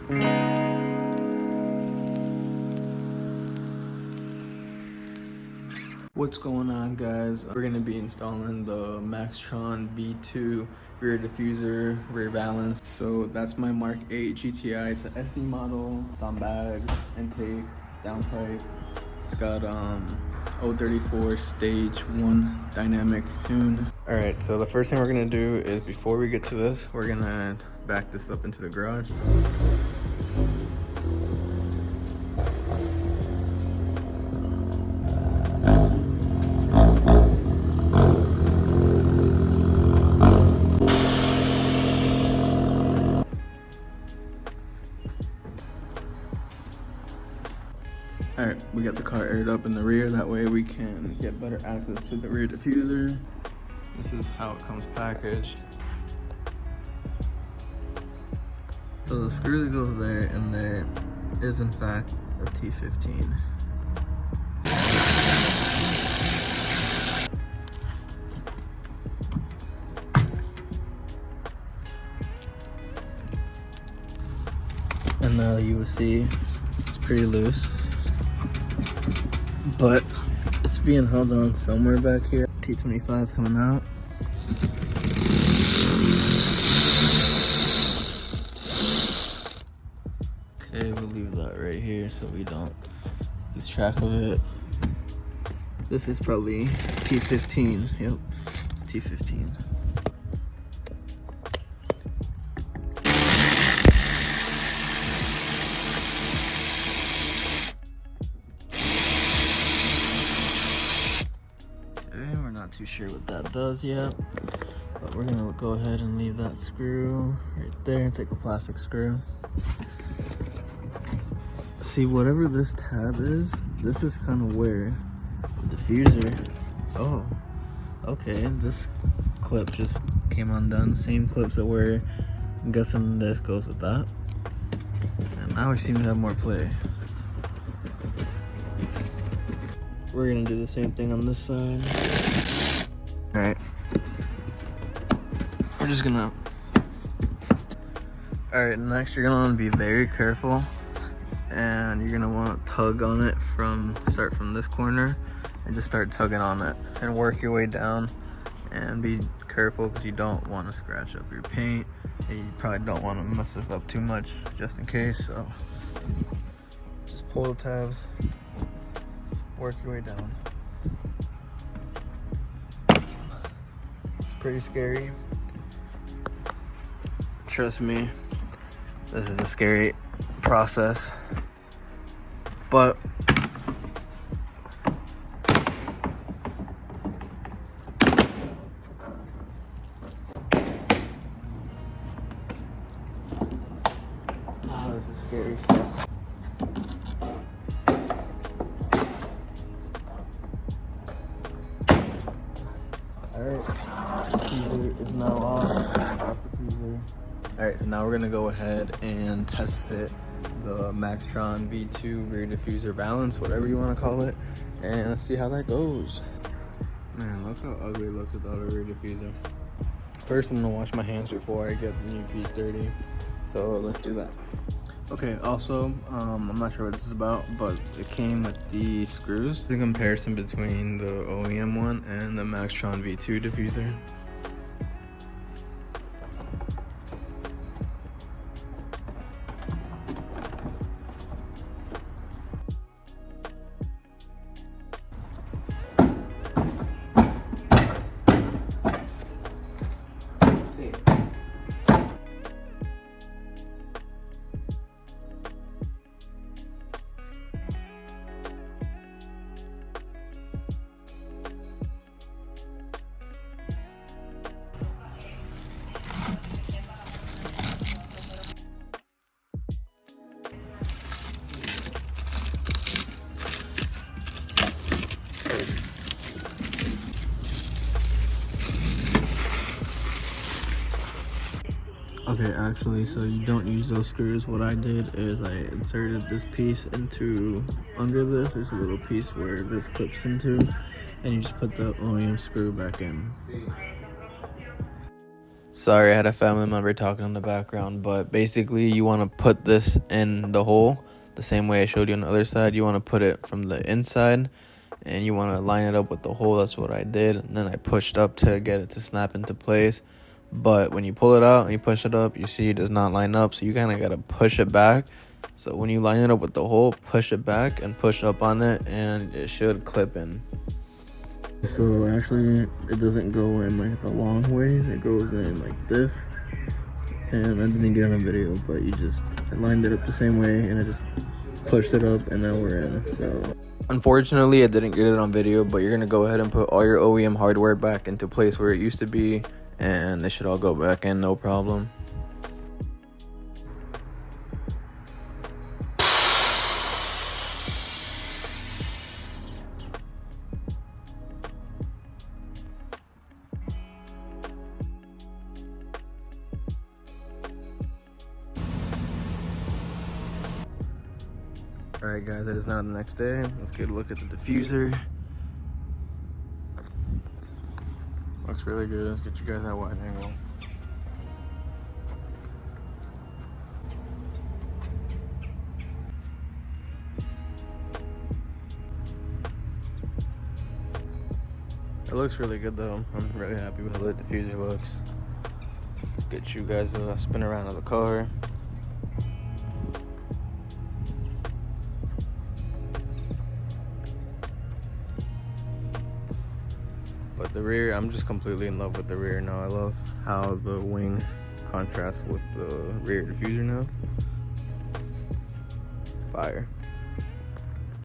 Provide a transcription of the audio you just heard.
What's going on, guys? We're gonna be installing the Maxton V2 rear diffuser, rear balance. So that's my Mk8 GTI. It's an SE model. It's on bag, intake, downpipe. It's got 034 stage 1 dynamic tune. All right, so the first thing we're gonna do is, before we get to this, we're gonna back this up into the garage. All right, we got the car aired up in the rear. That way we can get better access to the rear diffuser. This is how it comes packaged. So the screw that goes there and there is in fact a T15. And now you will see it's pretty loose, but it's being held on somewhere back here. T25 coming out. Okay, we'll leave that right here so we don't lose track of it. This is probably T15. Yep, it's T15. Not too sure what that does yet, but we're gonna go ahead and leave that screw right there and take a plastic screw. See, whatever this tab is, this is kind of where the diffuser. Oh, okay, this clip just came undone. Same clips that were. I'm guessing this goes with that. And now we seem to have more play. We're gonna do the same thing on this side. All right, we're just gonna. All right, next you're gonna want to be very careful, and you're gonna want to tug on it start from this corner, and just start tugging on it, and work your way down, and be careful because you don't want to scratch up your paint, and you probably don't want to mess this up too much, just in case. So just pull the tabs, work your way down. Pretty scary. Trust me, this is a scary process, but this is scary stuff. Diffuser is now off diffuser. Alright, so now we're gonna go ahead and test fit the Maxton V2 rear diffuser balance, whatever you want to call it, and let's see how that goes. Man, look how ugly it looks without a rear diffuser. First, I'm gonna wash my hands before I get the new piece dirty, so let's do that. Okay, also, I'm not sure what this is about, but it came with the screws. The comparison between the OEM one and the Maxton V2 diffuser. Okay, actually, so you don't use those screws. What I did is I inserted this piece into under this. There's a little piece where this clips into, and you just put the OEM screw back in. Sorry, I had a family member talking in the background, but basically you want to put this in the hole the same way I showed you on the other side. You want to put it from the inside and you want to line it up with the hole. That's what I did, and then I pushed up to get it to snap into place. But when you pull it out and you push it up, you see it does not line up, so you kind of got to push it back. So when you line it up with the hole, push it back and push up on it, and it should clip in. So actually it doesn't go in like the long ways, it goes in like this, and I didn't get on video, but I lined it up the same way and I just pushed it up and now we're in. So unfortunately I didn't get it on video, but you're gonna go ahead and put all your OEM hardware back into place where it used to be, and it should all go back in, no problem. Alright guys, it is now the next day. Let's get a look at the diffuser. Looks really good. Let's get you guys that wide angle. It looks really good though. I'm really happy with how the diffuser looks. Let's get you guys a spin around of the car. But the rear, I'm just completely in love with the rear now. I love how the wing contrasts with the rear diffuser now. Fire.